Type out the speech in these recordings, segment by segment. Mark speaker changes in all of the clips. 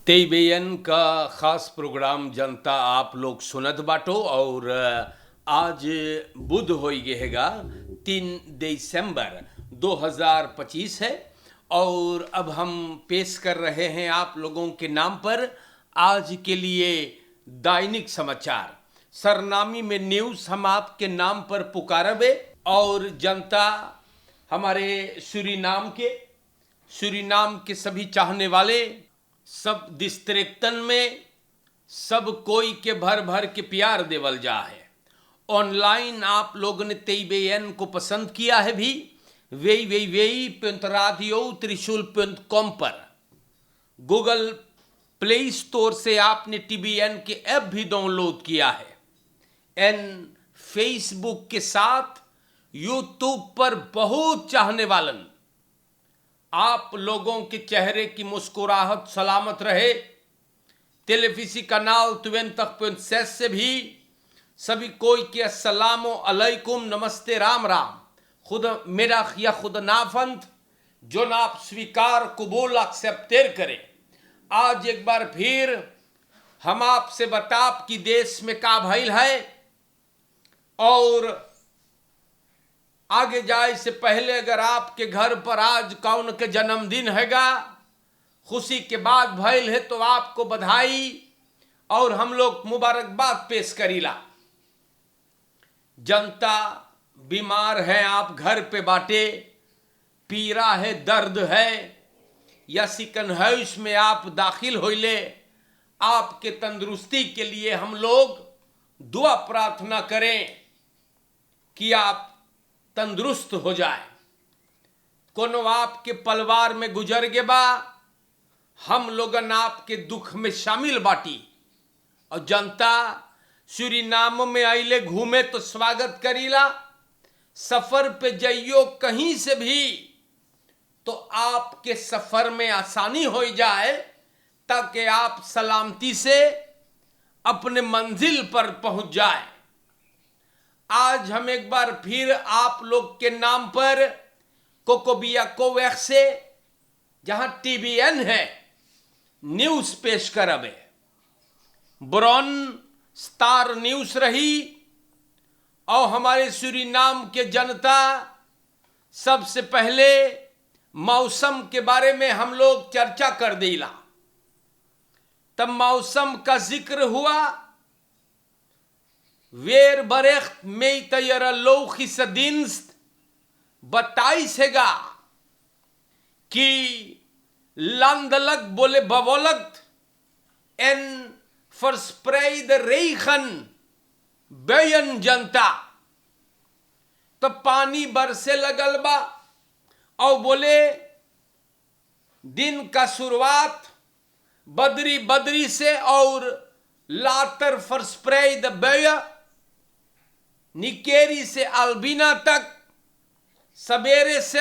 Speaker 1: तेईबेन का खास प्रोग्राम जनता आप लोग सुनत बाटो और आज बुध हो गएगा 3 दिसंबर 2025 है। और अब हम पेश कर रहे हैं आप लोगों के नाम पर आज के लिए दैनिक समाचार सरनामी में न्यूज़ हम आपके नाम पर पुकारबे। और जनता हमारे सूरीनाम के सभी चाहने वाले सब डिस्ट्रिक्टन में सब कोई के भर भर के प्यार देवल जा है। ऑनलाइन आप लोगों ने तेईबेन को पसंद किया है भी radio.त्रिशूल.com पर गूगल प्ले स्टोर से आपने टीबीएन के ऐप भी डाउनलोड किया है। एन फेसबुक के साथ यूट्यूब पर बहुत चाहने वालन आप लोगों के चेहरे की मुस्कुराहट सलामत रहे। टेलीविजन कनाल 20.6 से भी सभी कोई के अस्सलामु अलैकुम नमस्ते राम राम खुद मेरा या खुद नाफंत जो नाप स्वीकार कबूल एक्सेप्टेर करें। आज एक बार फिर हम आपसे बताप कि देश में का भइल है और आगे जाए से पहले अगर आपके घर पर आज कौन के जन्मदिन हैगा खुशी के बाद भइल है तो आपको बधाई और हम लोग मुबारकबाद पेश करीला। जनता बीमार है, आप घर पे बाटे, पीरा है, दर्द है या सिकन हाउस में आप दाखिल होइले, आपके तंदुरुस्ती के लिए हम लोग दुआ प्रार्थना करें कि आप तंदुरुस्त हो जाए। कोनो आपके परिवार में गुजर गे बा, हम लोगन आपके दुख में शामिल बाटी। और जनता सूरीनाम में आइले घूमे तो स्वागत करीला, सफर पे जाइयो कहीं से भी तो आपके सफर में आसानी हो जाए ताकि आप सलामती से अपने मंजिल पर पहुंच जाए। आज हम एक बार फिर आप लोग के नाम पर कोकोबिया कोवैक्स से जहां टीबीएन है न्यूज पेश करबे। ब्रॉन स्टार न्यूज रही और हमारे सूरीनाम के जनता सबसे पहले मौसम के बारे में हम लोग चर्चा कर देला। तब मौसम का जिक्र हुआ, वेर बरेख्त में तैयार लोखिस दिन्स्त बताइसेगा कि लंदलक बोले बवलक एन फर्स्प्रेड रेखन बेयन जनता। तो पानी बरसे लगल बा और बोले दिन का शुरुआत बदरी बदरी से और लातर फर्स्प्रेड बेय निकेरी से अल्बिना तक सवेरे से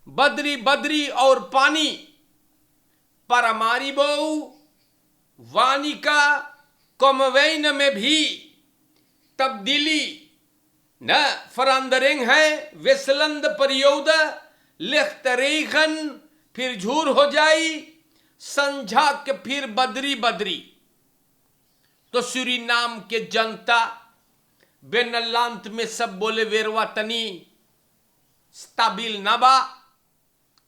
Speaker 1: बदरी बदरी और पानी परमारिबो वानिका कमवैन में भी तब्दीली न फरंदरिंग है। वेसलंद परियोद लिख्तरेखन फिर झूर हो जाई, संझा के फिर बदरी बदरी। तो सूरीनाम के जनता बेनलांत में सब बोले वेरवा तनी स्ताबिल नबा,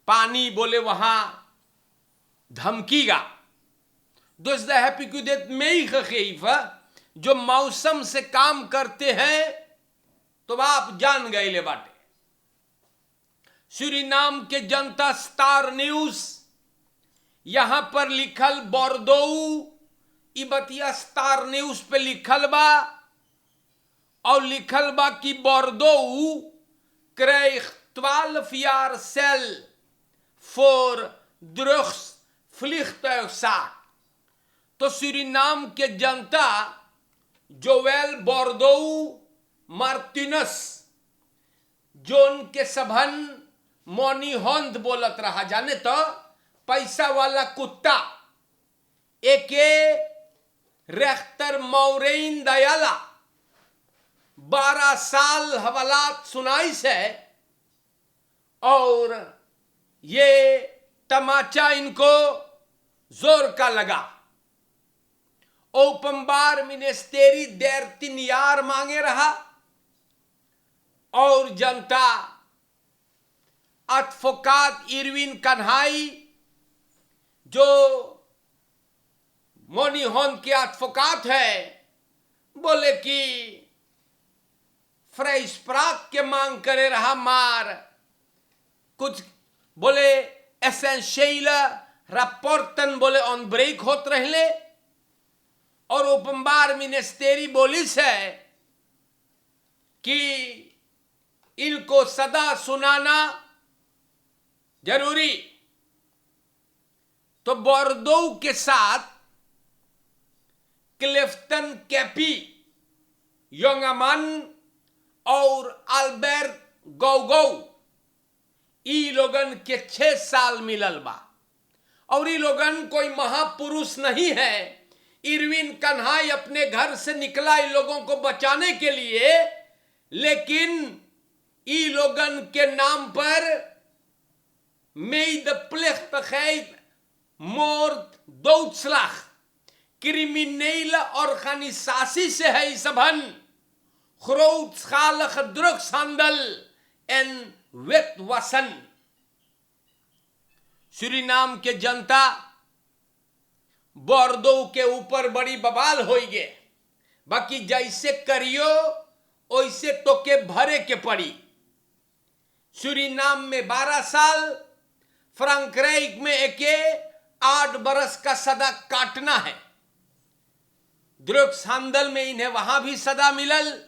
Speaker 1: पानी बोले वहां धमकीगा। दोस्त हैप्पी क्यों देत में खीफा जो मौसम से काम करते हैं तो आप जान गए ले बाटे। सूरीनाम के जनता स्टार न्यूज यहां पर लिखल बोर्दोऊ इबतिया स्टार न्यूज पे लिखल बा और लिखल बा कि बोर्दोऊ क्रेग 12 jaar सेल फॉर द्रुक्स vliegtuigzaak। तो सूरीनाम के जनता जोवेल बोर्दोऊ मार्टिनस जोन के सबन मोनी होंद बोलत रहा, जाने तो पैसा वाला कुत्ता एके रेख्तर मौरेन दयाला 12 साल हवालात सुनाई से और ये तमाचा इनको जोर का लगा। ओपनबार मिनिस्टेरी देर 3 यार मांगे रहा और जनता एडवोकेट इरविन कन्हाई जो मोनीहोन के एडवोकेट है बोले कि फ्रेश प्राक के मांग करे रहा मार कुछ बोले एसेंशियल रपोर्टन बोले ऑन ब्रेक होत रहले और ओपनबार मिनिस्टेरी बोलिस है कि इनको सदा सुनाना जरूरी। तो बोर्दो के साथ क्लिफ्टन कैपी, योंगामन और अल्बर्ट गौगौ ई लोगन के 6 साल मिलल बा और ई लोगन कोई महापुरुष नहीं है। इरविन कन्हाई अपने घर से निकला इन लोगों को बचाने के लिए, लेकिन ई लोगन के नाम पर मेड मोर्द Deutschland क्रिमिनल organisatie है सबन grootschalige drugshandel en witwassen। Suriname के जनता बोर्दो के ऊपर बड़ी बवाल हो गए, बाकी जैसे करियो वैसे तो के भरे के पड़ी। सूरीनाम में 12 साल, फ्रांक्राइक में 8 बरस का सदा काटना है। ड्रग्स हैंडल में इन्हें वहां भी सदा मिलल।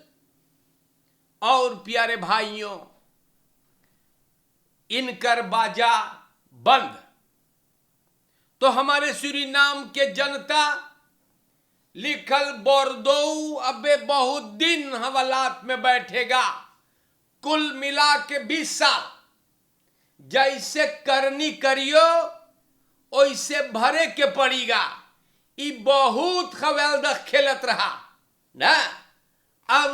Speaker 1: और प्यारे भाइयों, इनकर बाजा बंद तो हमारे सूरीनाम के जनता लिखल बोर्दो अबे बहुत दिन हवालात में बैठेगा, कुल मिला के 20 साल। जैसे करनी करियो वैसे भरे के पड़ेगा। ई बहुत खवेल्दख खेलत रहा ना। अब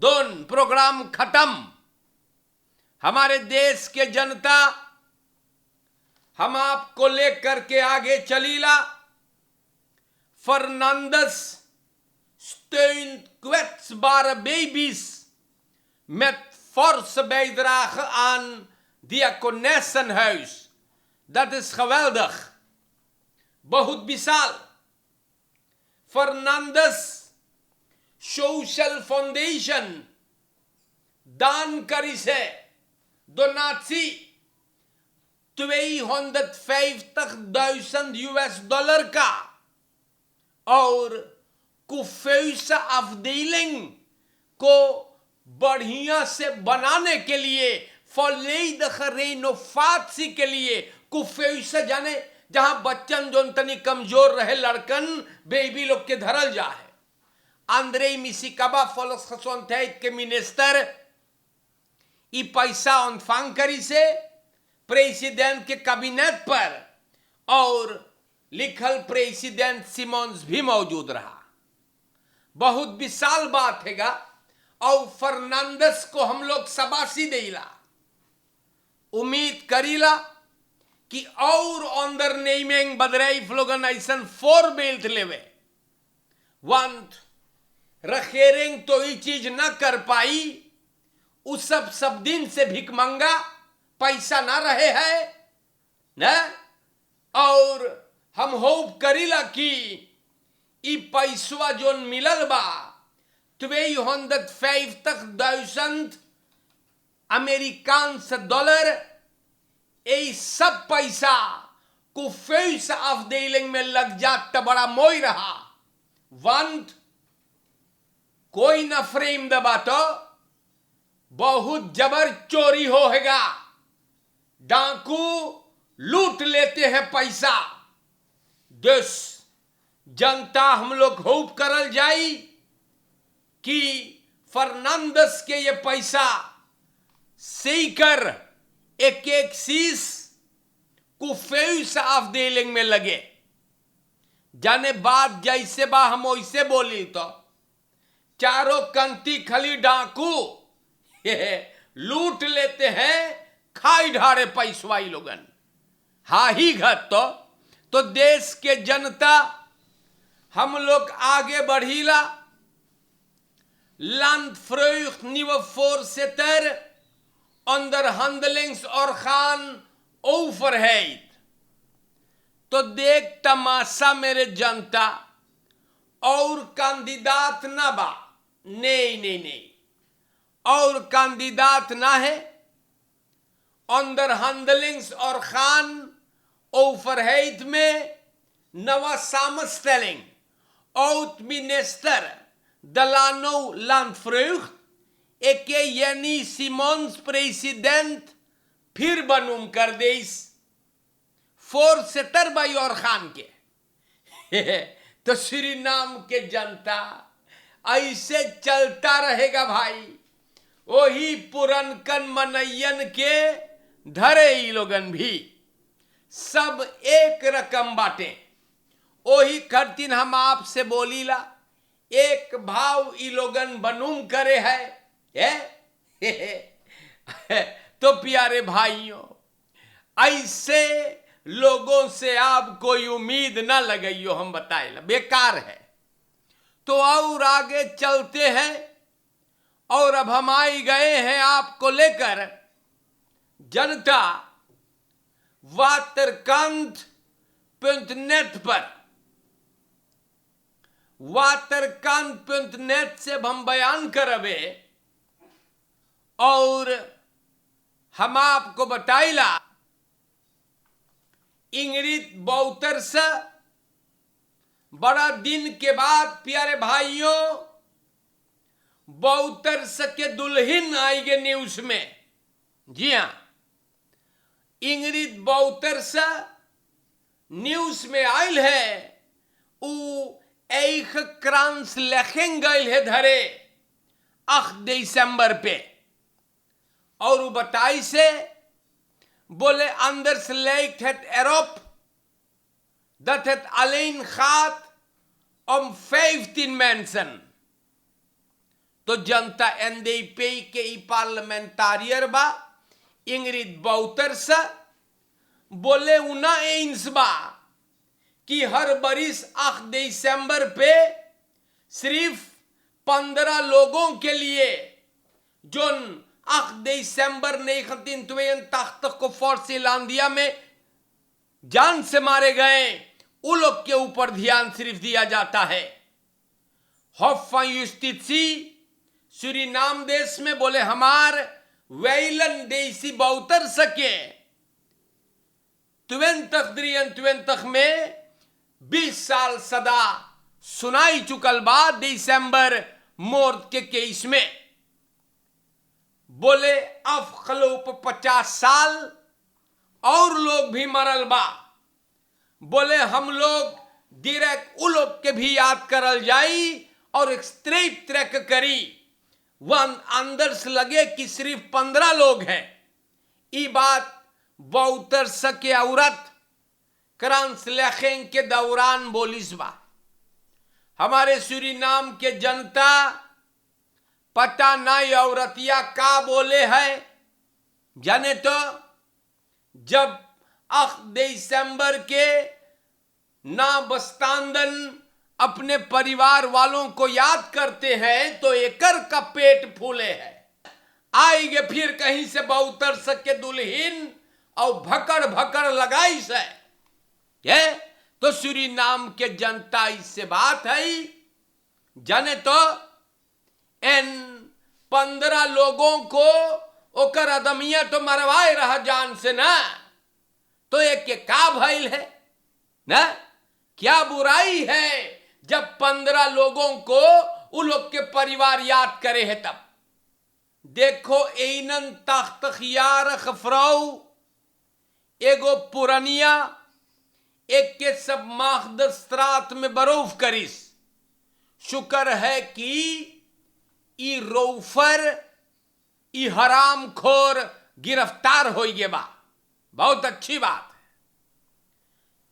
Speaker 1: दोन प्रोग्राम खत्म। हमारे देश के जनता हम आपको लेकर के आगे चलीला। Fernandez steunt kwetsbare baby's met forse bijdrage aan Diakonessenhuis. Dat is geweldig. बहुत विशाल। फर्नांडस सोशल फाउंडेशन दान करी से donatie $250,000 का और कुफेस अफदेलिंग को बढ़िया से बनाने के लिए फॉलेदख रेनोफात्सी के लिए कुफेस जाने जहां बच्चन जोन तनी कमजोर रहे लड़कन बेबी लोग के धरल जा है। आंद्रे मिसिकाबा फॉलोसोंथेट के मिनिस्टर ई पैसा ऑनफांग करी से प्रेसिडेंट के कैबिनेट पर और लिखल प्रेसिडेंट सिमोन्स भी मौजूद रहा। बहुत विशाल बात हैगा और फर्नांडस को हम लोग शाबाशी देला। उम्मीद करीला कि और अंदर नेमिंग बदराई फ्लोगन ऐसन 4 बेल्ट लेवे वंत रखेरेंग तो ये चीज ना कर पाई। उस सब दिन से भिक मंगा पैसा ना रहे है ना। और हम होप करीला कि ई पैसवा जोन मिलल बा $250,000 ये सब पैसा कुफेस अफदेलिंग में लग जात तो बड़ा मोई रहा। वंत कोई न फ्रेम दबा तो बहुत जबर चोरी होगा। डाकू लूट लेते हैं पैसा। देश जनता हम लोग होप करल जाई कि फर्नांडस के ये पैसा सीकर एक शीश कुफेस अफदेलिंग में लगे। जाने बात जैसे बा हम वैसे बोली तो चारों कंती खली डाकू लूट लेते हैं, खाई ढारे पैसवाई लोगन। हा ही घट तो तो देश के जनता हम लोग आगे बढ़ीला Land vreugd nieuwe voorzitter onderhandelingsorgaan overheid. तो देख तमाशा मेरे जनता, और कैंडिडेट ना बा, नहीं और कैंडिडेट ना है onderhandelingsorgaan overheid में नवा samenstelling oud minister Delano Landvreugd एके यानी सिमोन्स प्रेसिडेंट फिर बनुम कर दे इस फोरसेटर बाई और खान के तो सूरीनाम के जनता ऐसे चलता रहेगा भाई। वही पुरनकन मनैयन के धरे ही लोगन भी सब एक रकम बाटे। वही करतीन हम आपसे बोलीला एक भाव ई लोगन बनुम करे है तो प्यारे भाइयों, ऐसे लोगों से आप कोई उम्मीद ना लगाइयो, हम बताए बेकार है। तो और आगे चलते हैं, और अब हम आई गए हैं आपको लेकर जनता waterkant.net पर। waterkant.net से हम बयान करबे और हम आपको बताइला इंग्रिड बाउटर्स बड़ा दिन के बाद प्यारे भाइयों बाउटर्स के दुल्हन आएंगे न्यूज में। जी हां, इंग्रिड बाउटर्स न्यूज में आयल है। उ एक क्रांस लेखें गए है धरे 8 दिसंबर पे, और वो बताई से बोले अंदर से late het erop dat het alleen gaat om 15 mensen। तो जनता NDP के ई पार्लियामेंटारियर बा इंग्रिड बाउटर्स बोले उना एंस बा कि हर बरिस 8 दिसंबर पे सिर्फ 15 लोगों के लिए जो 8 दिसंबर 1982 को फोर्सिलांडिया में जान से मारे गए, उन लोग के ऊपर ध्यान सिर्फ दिया जाता है। हॉफ युस्टिसी सूरीनाम देश में बोले हमार वेलन देसी बाउटर सके 2023 में 20 साल सदा सुनाई चुकल बाद दिसंबर मौत के केस में। बोले अब खलोप 50 साल और लोग भी मरल बा। बोले हम लोग डायरेक्ट उ लोग के भी याद करल जाई और एक स्ट्रेट ट्रैक करी। वन अंदर से लगे कि सिर्फ 15 लोग हैं। ये बात बाउटर सके औरत क्रांसलेखें के दौरान बोलिस बा। हमारे सूरीनाम के जनता पता नहीं औरतिया का बोले है जाने। तो जब 8 दिसंबर के नाबस्तांदन अपने परिवार वालों को याद करते हैं तो एकर का पेट फूले है। आएंगे फिर कहीं से बाउतर सके दुल्हन और भकड़ भकड़ लगाई से। ये तो सूरीनाम के जनता इससे बात है जाने। तो इन 15 लोगों को ओकर अदमिया तो मरवाए रहा जान से ना। तो एक के का भइल है ना, क्या बुराई है जब 15 लोगों को उ लोग के परिवार याद करे है। तब देखो एनन तख्तखियार खफराऊ एगो पुरानिया एक के सब माहदस्त्रात में बरोफ करिस। शुक्र है कि ई रोफर ई हराम खोर गिरफ्तार हो गए बा, बहुत अच्छी बात है।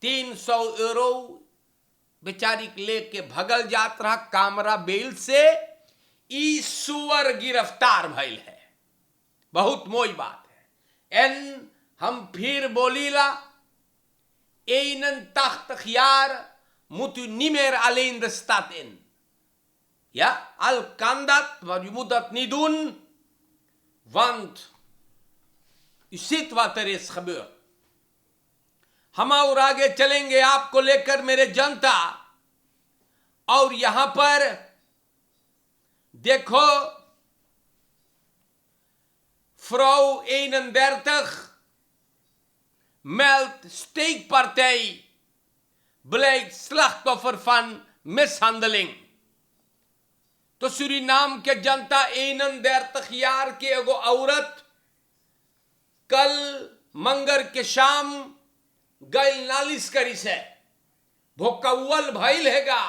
Speaker 1: 300 यूरो बेचारी लेके भगल जात रहा कामरा बेल से, ई सुअर गिरफ्तार भइल है, बहुत मोई बात है। एन हम फिर बोलीला einen Tachtjahr moet u niet meer alleen de stad in. Ja, al kan dat, maar u moet dat niet doen, want u ziet wat er is gebeurd. हम और आगे चलेंगे आपको लेकर मेरे जनता, और यहां पर देखो vrouw 31 meldt steekpartij, blijkt slachtoffer van mishandeling. तो सूरीनाम के जनता 31 यार के एगो औरत कल मंगर के शाम गैल नालिश करी से भोकौल भइल हैगा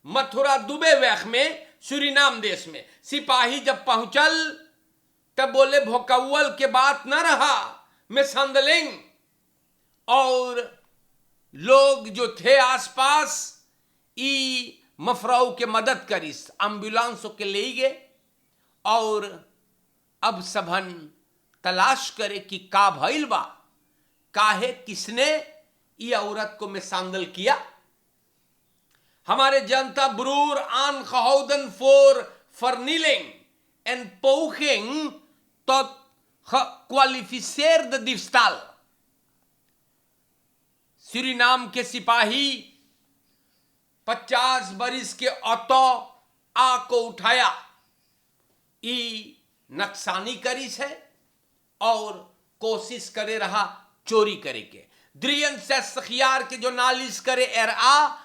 Speaker 1: मथुरा दुबे वैख में सूरीनाम देश में। सिपाही जब पहुंचल तब बोले भोकौल के बात न रहा, मिसहैंडलिंग, और लोग जो थे आसपास ई मफराऊ के मदद करी, एम्बुलेंसों के ले गए और अब सबन तलाश करे कि का भइल बा, काहे किसने ये औरत को मिसहैंडल किया। हमारे जनता ब्रूर आन gehouden voor vernieling en poging tot gekwalificeerde diefstal। Suriname के सिपाही 50 बरिस के ऑटो आ को उठाया, ई नक्सानी करी से और कोशिश करे रहा चोरी करे के। द्रियन से सखियार के जो नालिश करे एर आ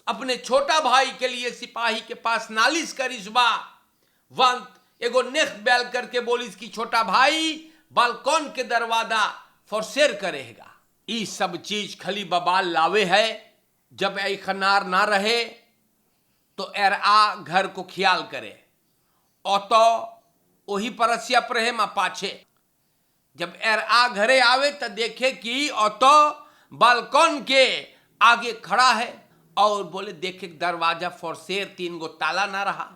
Speaker 1: अपने छोटा भाई के लिए सिपाही के पास नालिश करी सुबह वंत एगो नेख बैल करके बोली कि छोटा भाई बालकॉन के दरवाजा फोरसेर करेगा। ई सब चीज खली बबाल लावे है। जब ऐ खनार ना रहे तो एर आ घर को ख्याल करे, ओतो वही परसिया रहे मा पाछे। जब एर आ घरे आवे तो देखे कि ओतो बालकॉन के आगे खड़ा है और बोले देखे दरवाजा फोरसेर, 3 गो ताला ना रहा,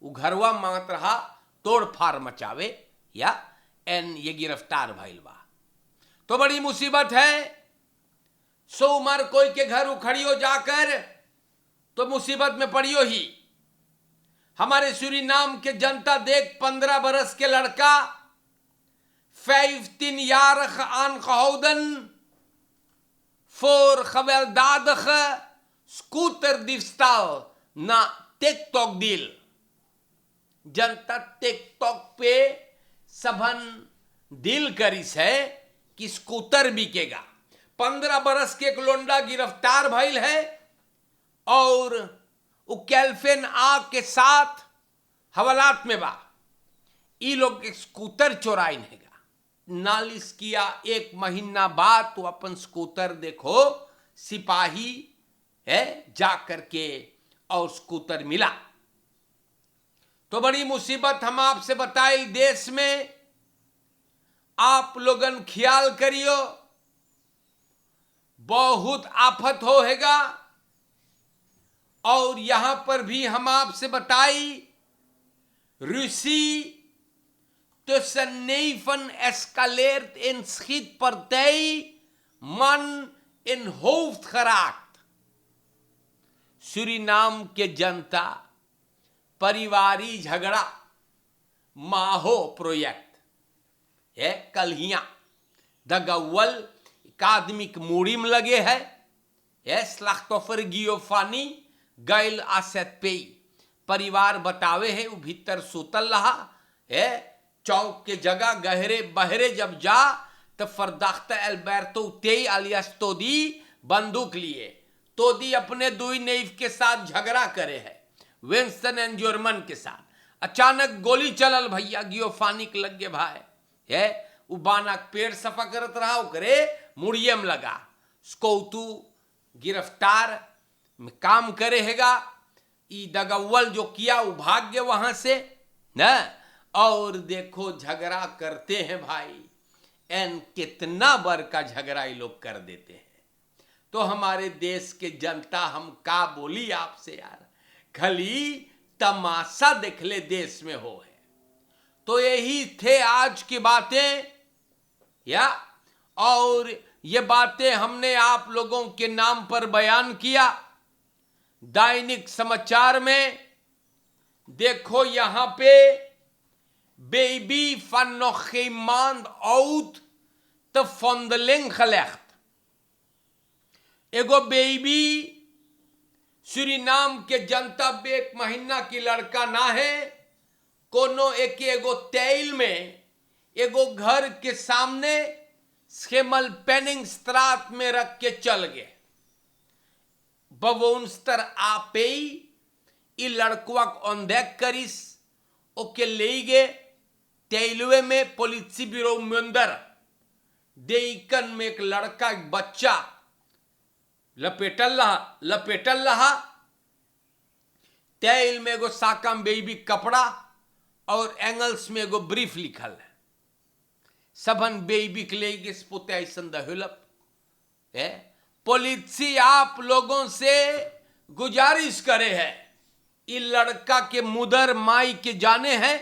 Speaker 1: वो घरवा मांगत रहा तोड़ फाड़ मचावे या एन ये गिरफ्तार भइल बा। तो बड़ी मुसीबत है। सो उमर कोई के घर उखड़ियो जाकर तो मुसीबत में पड़ियो ही। हमारे सूरीनाम के जनता देख 15 बरस के लड़का 15 jaar aangehouden voor gewelddadige scooterdiefstal na TikTok deal. जनता टिकटॉक पे सबन डील करीस है कि स्कूटर बिकेगा। 15 बरस के एक लोंडा गिरफ्तार भइल है और वो कैल्फेन आग के साथ हवालात में बा। ई लोग के स्कूटर चोराइन हैगा। नालिश किया 1 महीना बाद तो अपन स्कूटर देखो सिपाही है जा करके और स्कूटर मिला। तो बड़ी मुसीबत हम आपसे बताई देश में। आप लोगन ख्याल करियो, बहुत आफत होएगा। और यहां पर भी हम आपसे बताई Ruzie tussen neven escaleert in schietpartij, man in hoofd geraakt। Suriname के जनता परिवारी झगड़ा माहो प्रोजेक्ट है कलहिया दगवल अकादमिक मूड़ी में लगे है स्लाख्तोफर गियोफानी गैल आसेत पे परिवार बतावे है। वो भीतर सुतल रहा है चौक के जगह गहरे बहरे जब जा तो फरदाख्ता एल्बर्टो तेई अलियास तोदी बंदूक लिए। तोदी अपने दुई नेइफ के साथ झगड़ा करे है विंस्टन एंड जर्मन के साथ। अचानक गोली चलल भैया गियोफानिक लग गए भाई है। वो बानक पेड़ सफा करत रहा करे मुड़िए में लगा। स्कौतू गिरफ्तार में काम करे हैगा। ई दगव्वल जो किया वो भाग गए वहां से न। और देखो झगड़ा करते हैं भाई, एन कितना बर का झगड़ा ये लोग कर देते हैं। तो हमारे देश के जनता हम का बोली आपसे यार, खली तमाशा देखले देश में हो है। तो यही थे आज की बातें या और ये बातें हमने आप लोगों के नाम पर बयान किया। दैनिक समाचार में देखो, यहां पे Baby van nog geen maand oud te vondeling gelegd. एगो बेबी सूरीनाम के जनता पे 1 महीना की लड़का ना है, कोनो एगो तेल में एगो घर के सामने स्केमल पेनिंग स्त्रात में रख के चल गए। बवोन्स्तर आपे ई लड़कुआ ऑनदेक करिस, ओके ले गए तेलुए में पुलिस ब्यूरो में अंदर देइकन में एक लड़का, एक बच्चा लपेटल रहा। तेल में एगो साकम बेबी कपड़ा और एंगल्स में एगो ब्रीफ लिखल है। सबन बेबी के ले गए स्पुते ऐसन दहुलप है। पुलिस आप लोगों से गुजारिश करे है, ये लड़का के मुदर माई के जाने हैं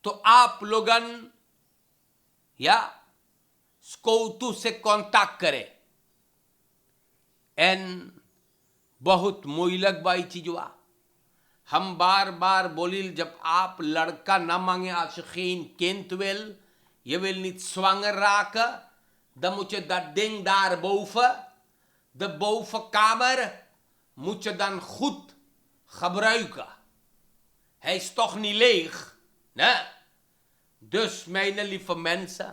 Speaker 1: तो आप लोगन या स्कौतु से कांटेक्ट करें। एन बहुत मोइलक बाई चीजवा हम बार बार बोलिल, जब आप लड़का ना मांगे आशिकीन केंतवेल ये वेल नित स्वांगर राक द मुचे द डिंग दार द बोफ कामर मुचे dan goed gebruiken. Hij is toch niet leeg. Nee. Dus mijn lieve mensen,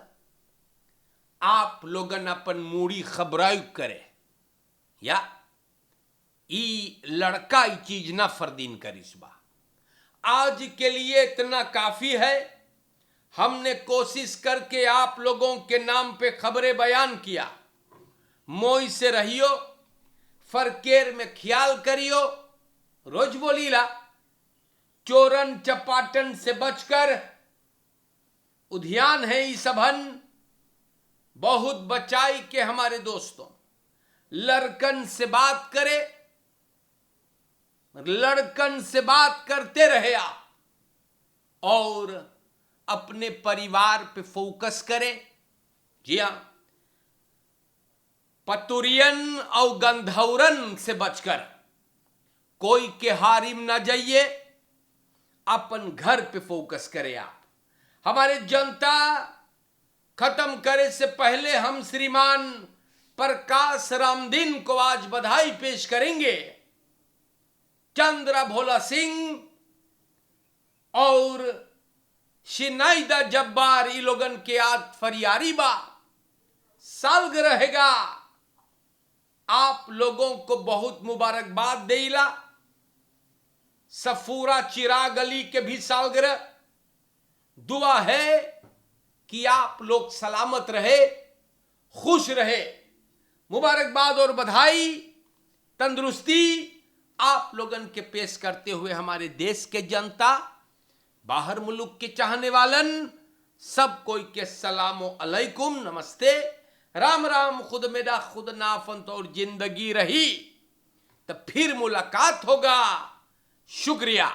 Speaker 1: आप लोगन अपन मूड़ी खबराइब करे या ई लड़का ई चीज ना फर्दीन करिस बा। आज के लिए इतना काफी है। हमने कोशिश करके आप लोगों के नाम पे खबरें बयान किया। मोई से रहियो, फरकेर में ख्याल करियो। रोज बोलीला, चोरन चपाटन से बचकर उद्यान है ई सबन बहुत बचाई के। हमारे दोस्तों, लड़कन से बात करे, लड़कन से बात करते रहे आप और अपने परिवार पे फोकस करें। जी हां, पतुरियन और गंधौरन से बचकर कोई के हारिम ना जाइए, अपन घर पे फोकस करें आप। हमारे जनता खत्म करे से पहले हम श्रीमान प्रकाश रामदीन को आज बधाई पेश करेंगे। चंद्रा भोला सिंह और शिनाइदा जब्बार ई लोगन के आज फरियारी बा सालग रहेगा। आप लोगों को बहुत मुबारकबाद देला। सफूरा चिराग अली के भी सालगिरह। दुआ है कि आप लोग सलामत रहे, खुश रहे। मुबारकबाद और बधाई, तंदुरुस्ती आप लोगन के पेश करते हुए हमारे देश के जनता, बाहर मुल्क के चाहने वालन सब कोई के सलामो अलैकुम, नमस्ते, राम राम। खुद मेरा खुद नाफंत और जिंदगी रही तो फिर मुलाकात होगा। शुक्रिया।